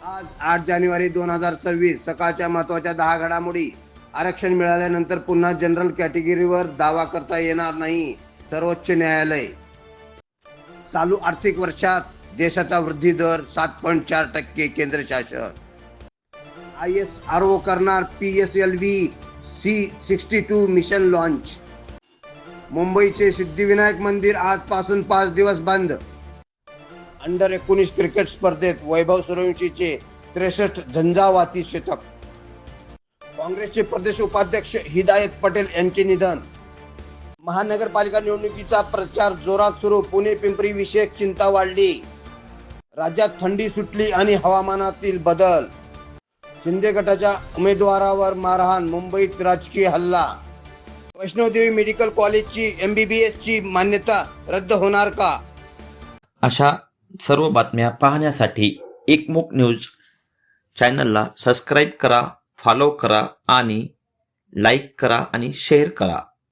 आज 8 जानेवारी 2026 सकाळच्या महत्त्वाच्या 10 घडामोडी. आरक्षण मिळाल्यानंतर पुन्हा जनरल कॅटेगरीवर दावा करता येणार नाही, सर्वोच्च न्यायालय. चालू आर्थिक वर्षात देशाचा वृद्धी दर 7.4%. केंद्र शासन ISRO करणार PSLV C62 मिशन लॉन्च. मुंबईचे सिद्धिविनायक मंदिर आजपासून 5 दिवस बंद. अंडर-19 क्रिकेट स्पर्धेत वैभव सूर्यवंशीचे 63 झंझावाती शतक. काँग्रेसचे प्रदेश उपाध्यक्ष हिदायत पटेल यांचे निधन. महानगरपालिका निवडणुकीचा प्रचार जोरात सुरू. पुणे-पिंपरी विषयक चिंता वाढली. राज्यात थंडी सुटली आणि हवामानातील बदल. शिंदे गटाच्या उमेदवारावर मारहाण. मुंबईत राजकीय हल्ला. वैष्णोदेवी मेडिकल कॉलेजची MBBS ची मान्यता रद्द होणार का? अशा सर्व बातम्या पाहण्यासाठी एकमुख न्यूज चॅनलला सबस्क्राईब करा, फॉलो करा आणि लाईक करा आणि शेअर करा.